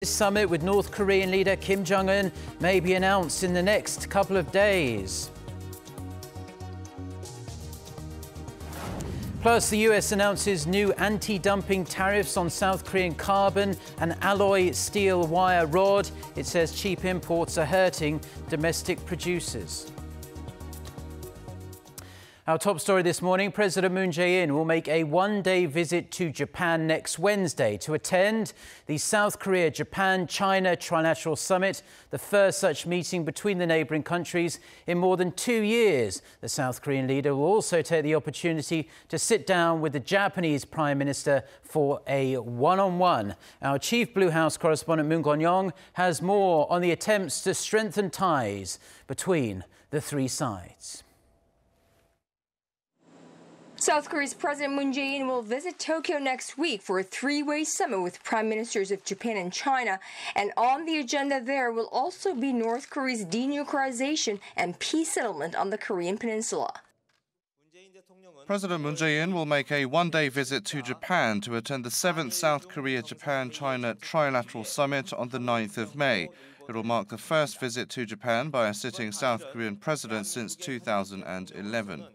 This summit with North Korean leader Kim Jong-un may be announced in the next couple of days. Plus, the US announces new anti-dumping tariffs on South Korean carbon and alloy steel wire rod. It says cheap imports are hurting domestic producers. Our top story this morning, President Moon Jae-in will make a one-day visit to Japan next Wednesday to attend the South Korea-Japan-China Trilateral Summit, the first such meeting between the neighbouring countries in more than 2 years. The South Korean leader will also take the opportunity to sit down with the Japanese Prime Minister for a one-on-one. Our Chief Blue House correspondent Moon Gon-young has more on the attempts to strengthen ties between the three sides. South Korea's President Moon Jae-in will visit Tokyo next week for a three-way summit with prime ministers of Japan and China. And on the agenda there will also be North Korea's denuclearization and peace settlement on the Korean Peninsula. President Moon Jae-in will make a one-day visit to Japan to attend the 7th South Korea-Japan-China Trilateral Summit on the 9th of May. It will mark the first visit to Japan by a sitting South Korean president since 2011.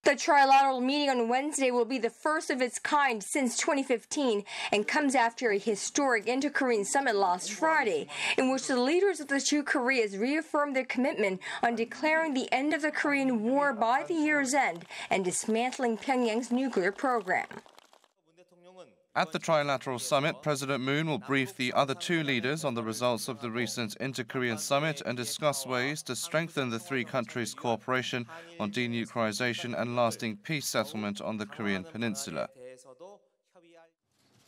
The trilateral meeting on Wednesday will be the first of its kind since 2015 and comes after a historic inter-Korean summit last Friday, in which the leaders of the two Koreas reaffirmed their commitment on declaring the end of the Korean War by the year's end and dismantling Pyongyang's nuclear program. At the Trilateral Summit, President Moon will brief the other two leaders on the results of the recent inter-Korean summit and discuss ways to strengthen the three countries' cooperation on denuclearization and lasting peace settlement on the Korean Peninsula.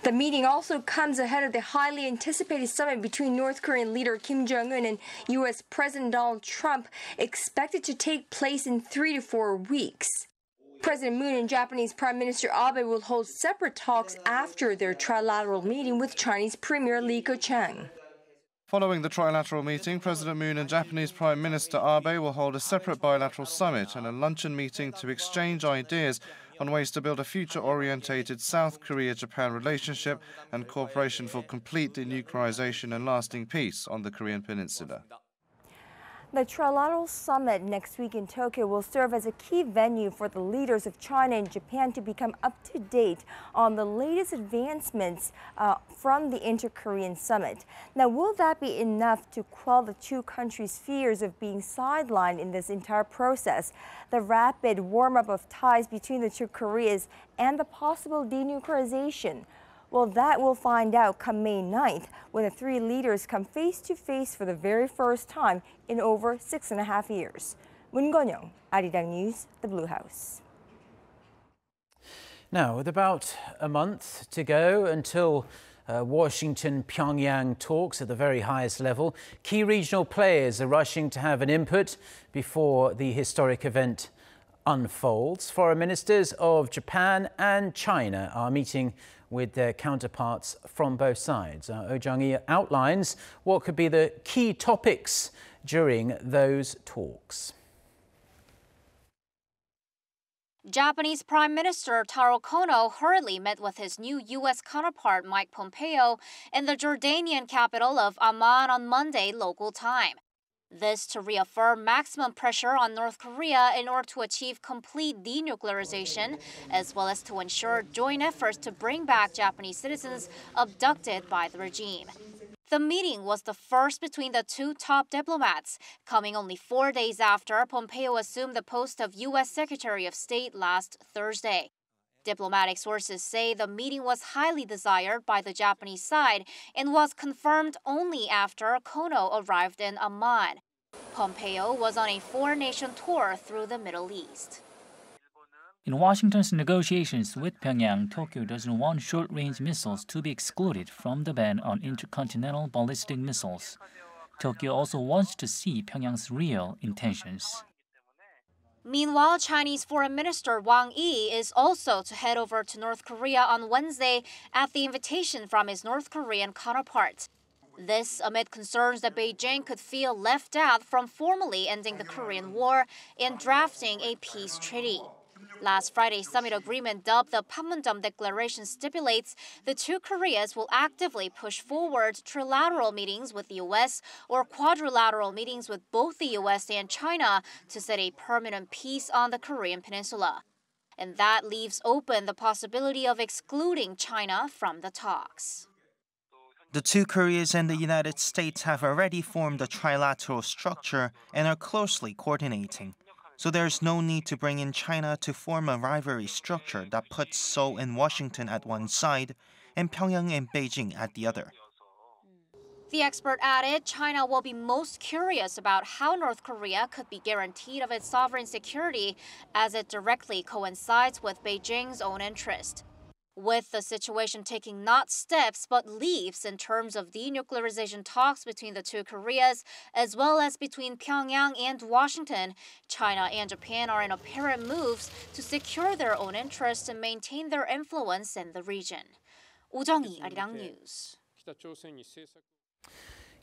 The meeting also comes ahead of the highly anticipated summit between North Korean leader Kim Jong-un and U.S. President Donald Trump, expected to take place in 3 to 4 weeks. President Moon and Japanese Prime Minister Abe will hold separate talks after their trilateral meeting with Chinese Premier Li Keqiang. Following the trilateral meeting, President Moon and Japanese Prime Minister Abe will hold a separate bilateral summit and a luncheon meeting to exchange ideas on ways to build a future-orientated South Korea-Japan relationship and cooperation for complete denuclearization and lasting peace on the Korean Peninsula. The Trilateral Summit next week in Tokyo will serve as a key venue for the leaders of China and Japan to become up-to-date on the latest advancements from the inter-Korean summit. Now, will that be enough to quell the two countries' fears of being sidelined in this entire process? The rapid warm-up of ties between the two Koreas and the possible denuclearization? Well, that we'll find out come May 9th when the three leaders come face-to-face for the very first time in over 6.5 years. Moon Gon-young, Arirang News, the Blue House. Now, with about a month to go until Washington-Pyongyang talks at the very highest level, key regional players are rushing to have an input before the historic event unfolds. Foreign ministers of Japan and China are meeting with their counterparts from both sides. Oh Jung-hee outlines what could be the key topics during those talks. Japanese Prime Minister Taro Kono hurriedly met with his new U.S. counterpart Mike Pompeo in the Jordanian capital of Amman on Monday local time. This to reaffirm maximum pressure on North Korea in order to achieve complete denuclearization, as well as to ensure joint efforts to bring back Japanese citizens abducted by the regime. The meeting was the first between the two top diplomats, coming only 4 days after Pompeo assumed the post of U.S. Secretary of State last Thursday. Diplomatic sources say the meeting was highly desired by the Japanese side and was confirmed only after Kono arrived in Amman. Pompeo was on a four-nation tour through the Middle East. In Washington's negotiations with Pyongyang, Tokyo doesn't want short-range missiles to be excluded from the ban on intercontinental ballistic missiles. Tokyo also wants to see Pyongyang's real intentions. Meanwhile, Chinese Foreign Minister Wang Yi is also to head over to North Korea on Wednesday at the invitation from his North Korean counterpart. This amid concerns that Beijing could feel left out from formally ending the Korean War and drafting a peace treaty. Last Friday's summit agreement, dubbed the Panmunjom Declaration, stipulates the two Koreas will actively push forward trilateral meetings with the U.S. or quadrilateral meetings with both the U.S. and China to set a permanent peace on the Korean Peninsula. And that leaves open the possibility of excluding China from the talks. The two Koreas and the United States have already formed a trilateral structure and are closely coordinating. So there's no need to bring in China to form a rivalry structure that puts Seoul and Washington at one side and Pyongyang and Beijing at the other. The expert added China will be most curious about how North Korea could be guaranteed of its sovereign security, as it directly coincides with Beijing's own interest. With the situation taking not steps but leaps in terms of denuclearization talks between the two Koreas, as well as between Pyongyang and Washington, China and Japan are in apparent moves to secure their own interests and maintain their influence in the region. 오정희, Arirang News.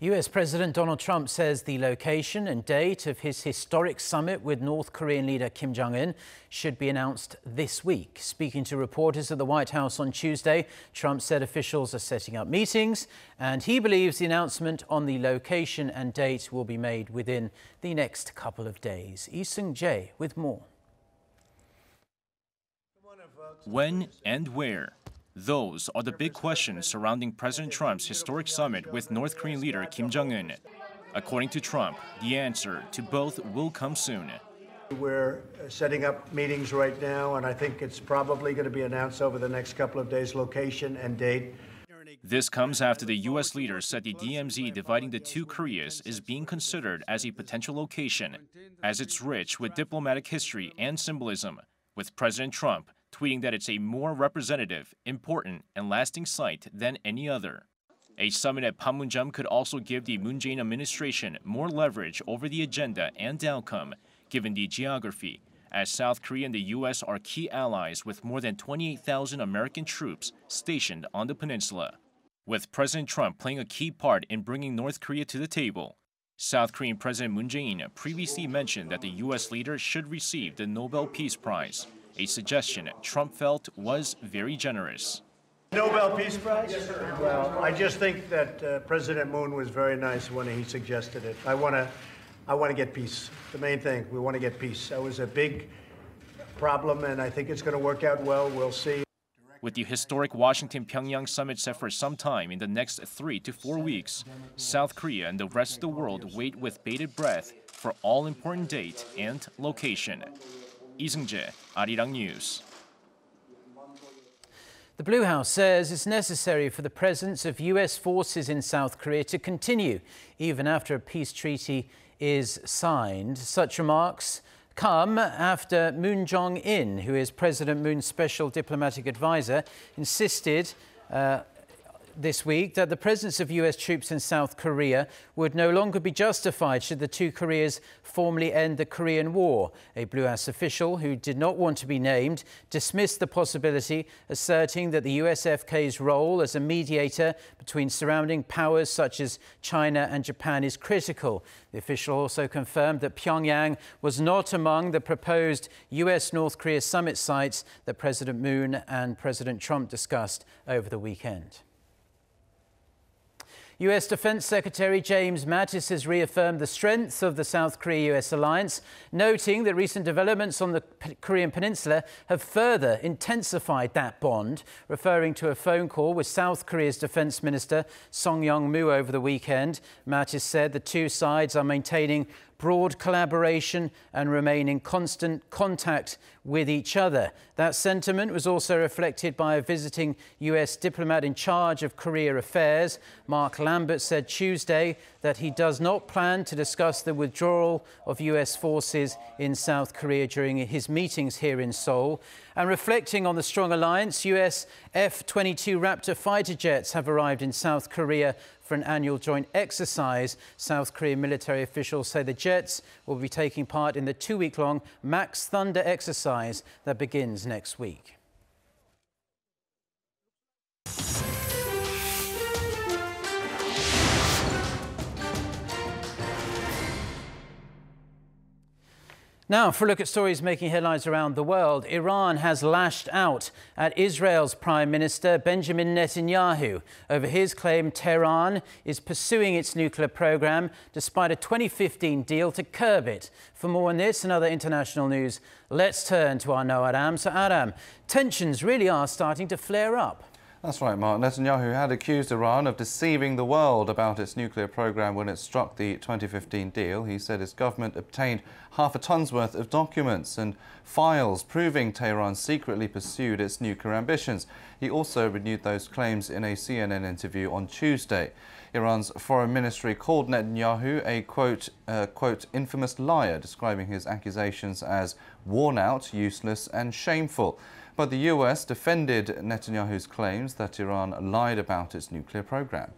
U.S. President Donald Trump says the location and date of his historic summit with North Korean leader Kim Jong-un should be announced this week. Speaking to reporters at the White House on Tuesday, Trump said officials are setting up meetings, and he believes the announcement on the location and date will be made within the next couple of days. Lee Seung-jae with more. When and where? Those are the big questions surrounding President Trump's historic summit with North Korean leader Kim Jong-un. According to Trump, the answer to both will come soon. We're setting up meetings right now, and I think it's probably going to be announced over the next couple of days, location and date. This comes after the U.S. leader said the DMZ dividing the two Koreas is being considered as a potential location, as it's rich with diplomatic history and symbolism, with President Trump tweeting that it's a more representative, important, and lasting site than any other. A summit at Panmunjom could also give the Moon Jae-in administration more leverage over the agenda and outcome, given the geography, as South Korea and the U.S. are key allies with more than 28,000 American troops stationed on the peninsula. With President Trump playing a key part in bringing North Korea to the table, South Korean President Moon Jae-in previously mentioned that the U.S. leader should receive the Nobel Peace Prize, a suggestion Trump felt was very generous. Nobel Peace Prize? Yes, sir. Well, I just think that President Moon was very nice when he suggested it. I want to get peace. The main thing, we want to get peace. That was a big problem, and I think it's going to work out well. We'll see. With the historic Washington-Pyongyang summit set for some time in the next 3 to 4 weeks, South Korea and the rest of the world wait with bated breath for all-important date and location. Lee Seung-jae, Arirang News. The Blue House says it's necessary for the presence of U.S. forces in South Korea to continue even after a peace treaty is signed. Such remarks come after Moon Jong-in, who is President Moon's special diplomatic advisor, insisted this week that the presence of U.S. troops in South Korea would no longer be justified should the two Koreas formally end the Korean War. A Blue House official who did not want to be named dismissed the possibility, asserting that the USFK's role as a mediator between surrounding powers such as China and Japan is critical. The official also confirmed that Pyongyang was not among the proposed U.S.-North Korea summit sites that President Moon and President Trump discussed over the weekend. U.S. Defense Secretary James Mattis has reaffirmed the strength of the South Korea-U.S. alliance, noting that recent developments on the Korean Peninsula have further intensified that bond. Referring to a phone call with South Korea's Defense Minister Song Young-moo over the weekend, Mattis said the two sides are maintaining broad collaboration and remain in constant contact with each other. That sentiment was also reflected by a visiting U.S. diplomat in charge of Korea affairs. Mark Lambert said Tuesday that he does not plan to discuss the withdrawal of U.S. forces in South Korea during his meetings here in Seoul. And reflecting on the strong alliance, U.S. F22 Raptor fighter jets have arrived in South Korea for an annual joint exercise. South Korean military officials say the jets will be taking part in the 2-week-long Max Thunder exercise that begins next week. Now, for a look at stories making headlines around the world, Iran has lashed out at Israel's Prime Minister Benjamin Netanyahu over his claim Tehran is pursuing its nuclear program despite a 2015 deal to curb it. For more on this and other international news, let's turn to our Noah Adam. So Adam, tensions really are starting to flare up. That's right, Mark. Netanyahu had accused Iran of deceiving the world about its nuclear program when it struck the 2015 deal. He said his government obtained half a ton's worth of documents and files proving Tehran secretly pursued its nuclear ambitions. He also renewed those claims in a CNN interview on Tuesday. Iran's foreign ministry called Netanyahu a, quote, infamous liar, describing his accusations as worn out, useless and shameful. But the U.S. defended Netanyahu's claims that Iran lied about its nuclear program.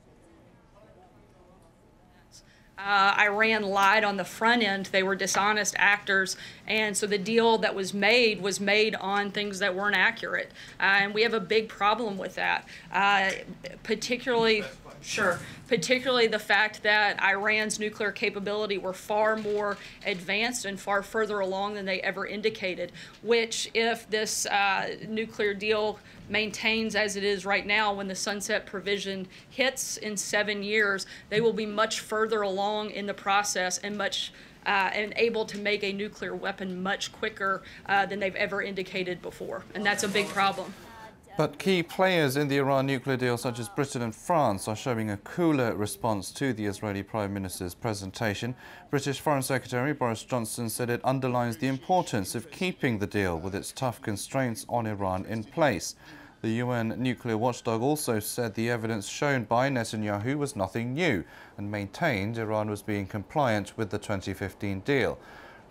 Iran lied on the front end. They were dishonest actors. And so the deal that was made on things that weren't accurate. And we have a big problem with that, particularly the fact that Iran's nuclear capability were far more advanced and far further along than they ever indicated, which if this nuclear deal maintains as it is right now, when the sunset provision hits in 7 years, they will be much further along in the process and and able to make a nuclear weapon much quicker than they've ever indicated before. And that's a big problem. But key players in the Iran nuclear deal, such as Britain and France, are showing a cooler response to the Israeli Prime Minister's presentation. British Foreign Secretary Boris Johnson said it underlines the importance of keeping the deal with its tough constraints on Iran in place. The UN nuclear watchdog also said the evidence shown by Netanyahu was nothing new and maintained Iran was being compliant with the 2015 deal.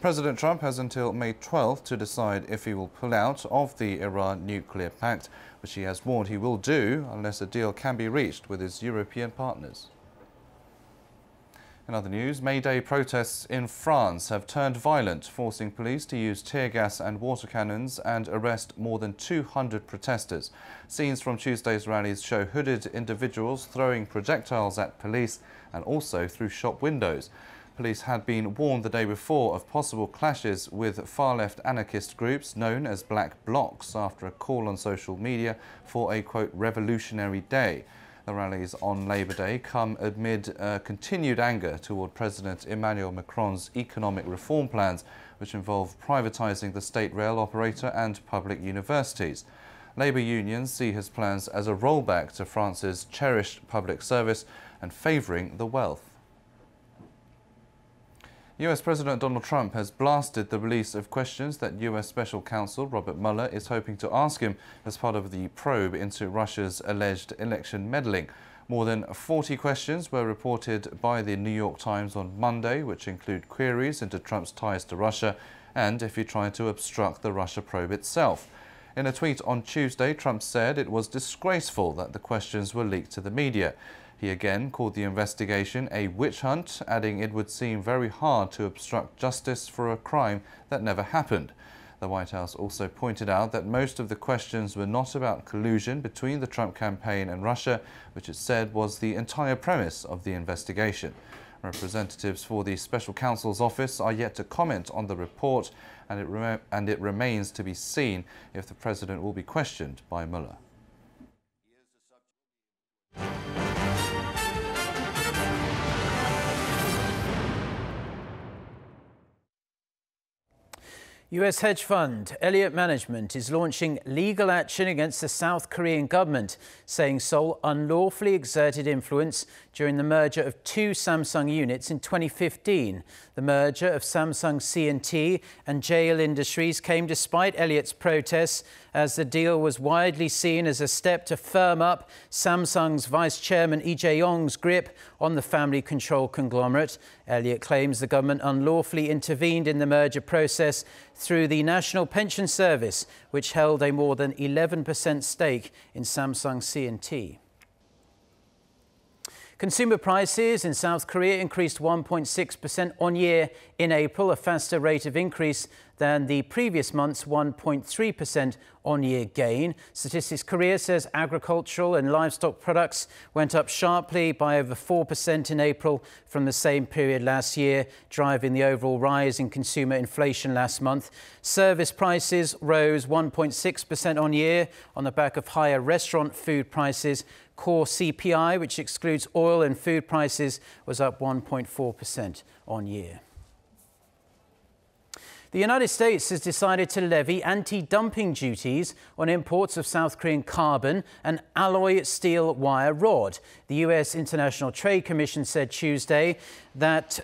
President Trump has until May 12th to decide if he will pull out of the Iran nuclear pact, which he has warned he will do unless a deal can be reached with his European partners. In other news, Mayday protests in France have turned violent, forcing police to use tear gas and water cannons and arrest more than 200 protesters. Scenes from Tuesday's rallies show hooded individuals throwing projectiles at police and also through shop windows. Police had been warned the day before of possible clashes with far-left anarchist groups known as Black Blocs after a call on social media for a, quote, revolutionary day. The rallies on Labour Day come amid continued anger toward President Emmanuel Macron's economic reform plans, which involve privatising the state rail operator and public universities. Labour unions see his plans as a rollback to France's cherished public service and favouring the wealth. US President Donald Trump has blasted the release of questions that US Special Counsel Robert Mueller is hoping to ask him as part of the probe into Russia's alleged election meddling. More than 40 questions were reported by the New York Times on Monday, which include queries into Trump's ties to Russia and if he tried to obstruct the Russia probe itself. In a tweet on Tuesday, Trump said it was disgraceful that the questions were leaked to the media. He again called the investigation a witch hunt, adding it would seem very hard to obstruct justice for a crime that never happened. The White House also pointed out that most of the questions were not about collusion between the Trump campaign and Russia, which it said was the entire premise of the investigation. Representatives for the Special Counsel's office are yet to comment on the report, and it remains to be seen if the president will be questioned by Mueller. US hedge fund Elliott Management is launching legal action against the South Korean government, saying Seoul unlawfully exerted influence during the merger of 2 Samsung units in 2015. The merger of Samsung C&T and JL Industries came despite Elliott's protests, as the deal was widely seen as a step to firm up Samsung's vice chairman EJ Yong's grip on the family-controlled conglomerate. Elliott claims the government unlawfully intervened in the merger process through the National Pension Service, which held a more than 11% stake in Samsung C&T. Consumer prices in South Korea increased 1.6% on year in April, a faster rate of increase than the previous month's 1.3% on-year gain. Statistics Korea says agricultural and livestock products went up sharply by over 4% in April from the same period last year, driving the overall rise in consumer inflation last month. Service prices rose 1.6% on year on the back of higher restaurant food prices. Core CPI, which excludes oil and food prices, was up 1.4% on year. The United States has decided to levy anti-dumping duties on imports of South Korean carbon and alloy steel wire rod. The U.S. International Trade Commission said Tuesday that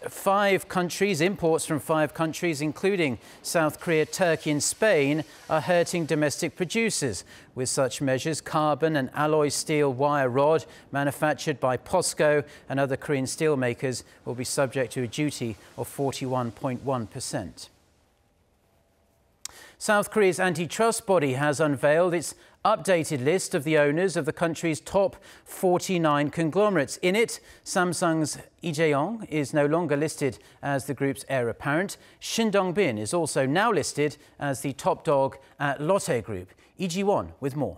imports from 5 countries, including South Korea, Turkey and Spain, are hurting domestic producers. With such measures, carbon and alloy steel wire rod manufactured by POSCO and other Korean steelmakers will be subject to a duty of 41.1%. South Korea's antitrust body has unveiled its updated list of the owners of the country's top 49 conglomerates. In it, Samsung's EJ Yong is no longer listed as the group's heir apparent. Shin Dong-bin is also now listed as the top dog at Lotte Group. EJ Won with more.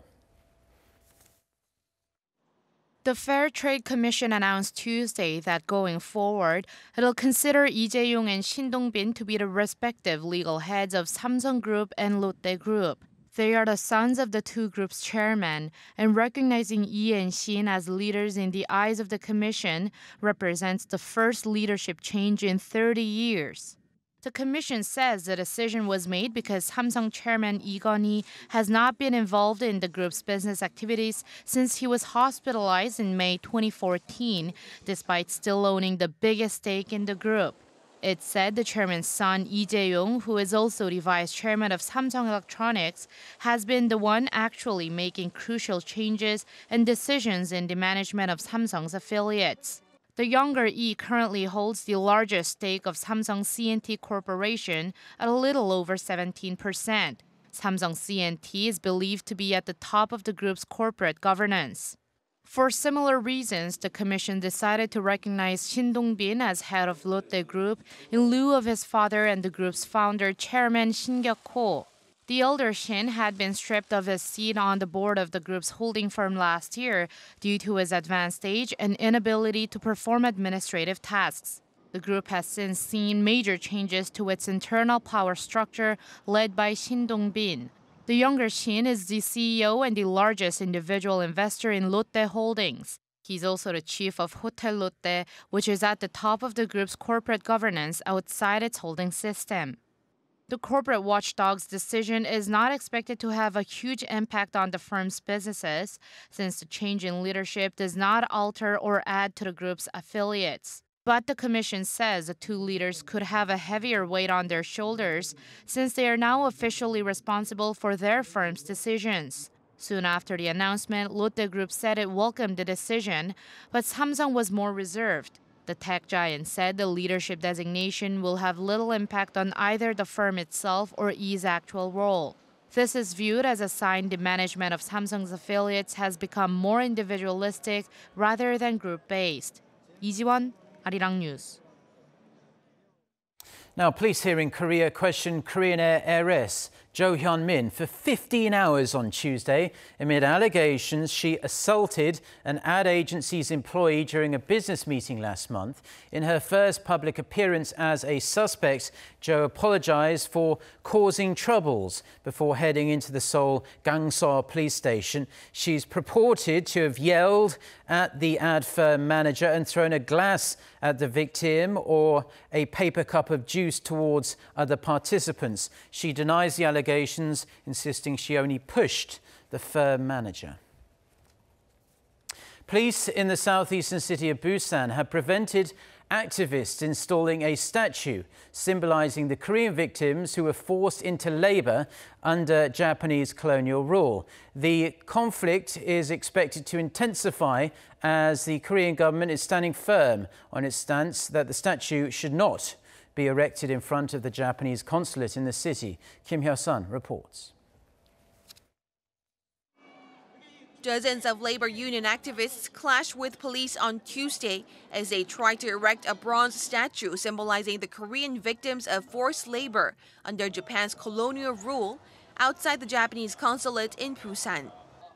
The Fair Trade Commission announced Tuesday that going forward, it'll consider EJ Yong and Shin Dong-bin to be the respective legal heads of Samsung Group and Lotte Group. They are the sons of the two groups' chairmen, and recognizing Lee and Shin as leaders in the eyes of the Commission represents the first leadership change in 30 years. The Commission says the decision was made because Samsung chairman Lee Gun-hee has not been involved in the group's business activities since he was hospitalized in May 2014, despite still owning the biggest stake in the group. It said the chairman's son, EJ Yong, who is also the vice chairman of Samsung Electronics, has been the one actually making crucial changes and decisions in the management of Samsung's affiliates. The younger Lee currently holds the largest stake of Samsung C&T Corporation at a little over 17%. Samsung C&T is believed to be at the top of the group's corporate governance. For similar reasons, the Commission decided to recognize Shin Dong-bin as head of Lotte Group in lieu of his father and the group's founder, Chairman Shin Gyuk-ho. The elder Shin had been stripped of his seat on the board of the group's holding firm last year due to his advanced age and inability to perform administrative tasks. The group has since seen major changes to its internal power structure led by Shin Dong-bin. The younger Shin is the CEO and the largest individual investor in Lotte Holdings. He's also the chief of Hotel Lotte, which is at the top of the group's corporate governance outside its holding system. The corporate watchdog's decision is not expected to have a huge impact on the firm's businesses, since the change in leadership does not alter or add to the group's affiliates. But the Commission says the two leaders could have a heavier weight on their shoulders, since they are now officially responsible for their firm's decisions. Soon after the announcement, Lotte Group said it welcomed the decision, but Samsung was more reserved. The tech giant said the leadership designation will have little impact on either the firm itself or Lee's actual role. This is viewed as a sign the management of Samsung's affiliates has become more individualistic rather than group-based. Lee Ji-won, Arirang News. Now, police here in Korea questioned Korean heiress Cho Hyun-min for 15 hours on Tuesday amid allegations she assaulted an ad agency's employee during a business meeting last month. In her first public appearance as a suspect, Cho apologized for causing troubles before heading into the Seoul Gangso police station. She's purported to have yelled at the ad firm manager and thrown a glass at the victim or a paper cup of juice towards other participants. She denies the allegations, insisting she only pushed the firm manager. Police in the southeastern city of Busan have prevented activists installing a statue symbolizing the Korean victims who were forced into labor under Japanese colonial rule. The conflict is expected to intensify as the Korean government is standing firm on its stance that the statue should not be erected in front of the Japanese consulate in the city. Kim Hyo-sun reports. Dozens of labor union activists clashed with police on Tuesday as they tried to erect a bronze statue symbolizing the Korean victims of forced labor under Japan's colonial rule outside the Japanese consulate in Busan.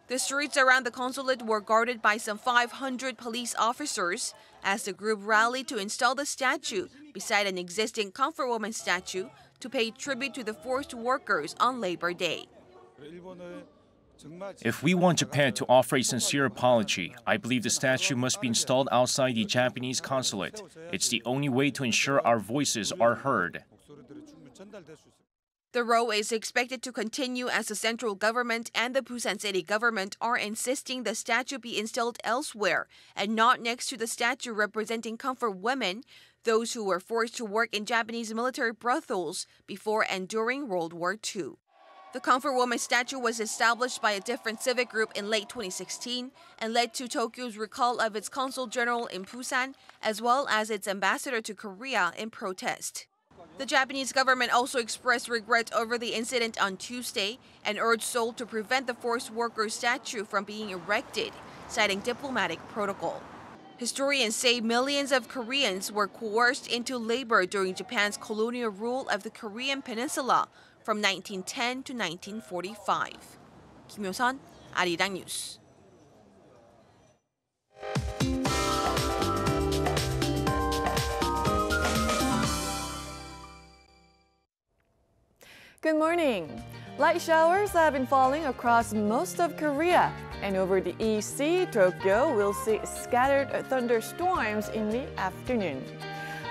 The streets around the consulate were guarded by some 500 police officers as the group rallied to install the statue beside an existing comfort woman statue to pay tribute to the forced workers on Labor Day. If we want Japan to offer a sincere apology, I believe the statue must be installed outside the Japanese consulate. It's the only way to ensure our voices are heard. The row is expected to continue as the central government and the Busan city government are insisting the statue be installed elsewhere and not next to the statue representing comfort women, those who were forced to work in Japanese military brothels before and during World War II. The Comfort Woman statue was established by a different civic group in late 2016 and led to Tokyo's recall of its consul general in Busan, as well as its ambassador to Korea in protest. The Japanese government also expressed regret over the incident on Tuesday and urged Seoul to prevent the forced workers statue from being erected, citing diplomatic protocol. Historians say millions of Koreans were coerced into labor during Japan's colonial rule of the Korean Peninsula from 1910 to 1945. Kim Yo-sun, Arirang News. Good morning. Light showers have been falling across most of Korea, and over the EC, Tokyo will see scattered thunderstorms in the afternoon.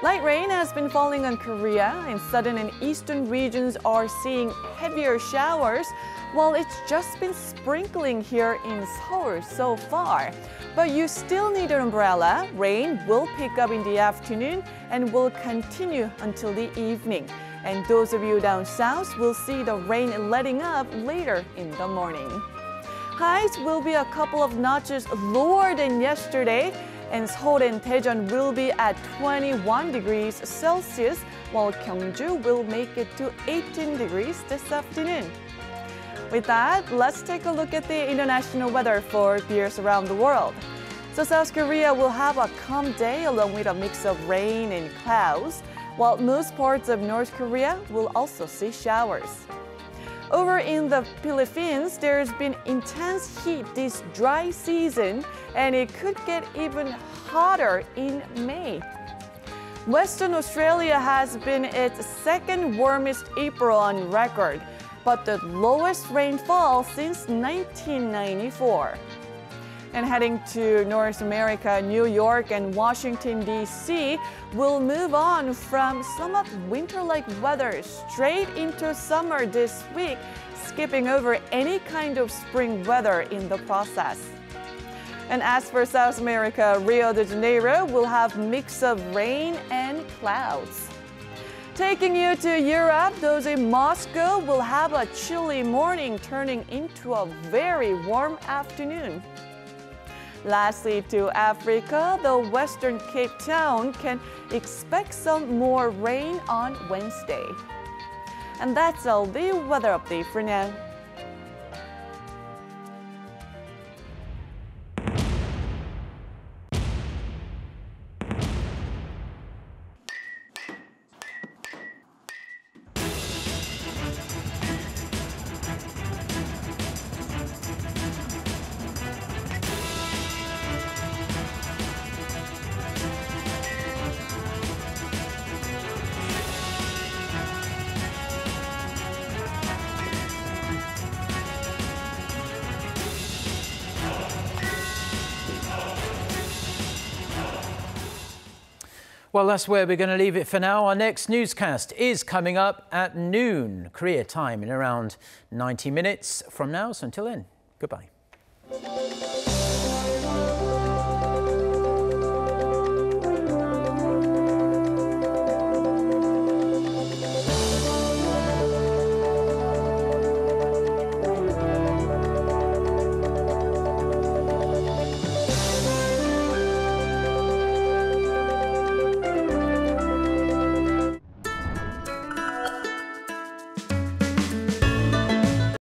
Light rain has been falling on Korea, and southern and eastern regions are seeing heavier showers, while it's just been sprinkling here in Seoul so far. But you still need an umbrella. Rain will pick up in the afternoon and will continue until the evening. And those of you down south will see the rain letting up later in the morning. Highs will be a couple of notches lower than yesterday, and Seoul and Daejeon will be at 21 degrees Celsius, while Gyeongju will make it to 18 degrees this afternoon. With that, let's take a look at the international weather for viewers around the world. So South Korea will have a calm day along with a mix of rain and clouds, while most parts of North Korea will also see showers. Over in the Philippines, there's been intense heat this dry season, and it could get even hotter in May. Western Australia has been its second warmest April on record, but the lowest rainfall since 1994. And heading to North America, New York and Washington, D.C. will move on from somewhat winter-like weather straight into summer this week, skipping over any kind of spring weather in the process. And as for South America, Rio de Janeiro will have a mix of rain and clouds. Taking you to Europe, those in Moscow will have a chilly morning turning into a very warm afternoon. Lastly, to Africa, the Western Cape Town can expect some more rain on Wednesday. And that's all the weather update for now. Well, that's where we're going to leave it for now. Our next newscast is coming up at noon, Korea time, in around 90 minutes from now. So until then, goodbye.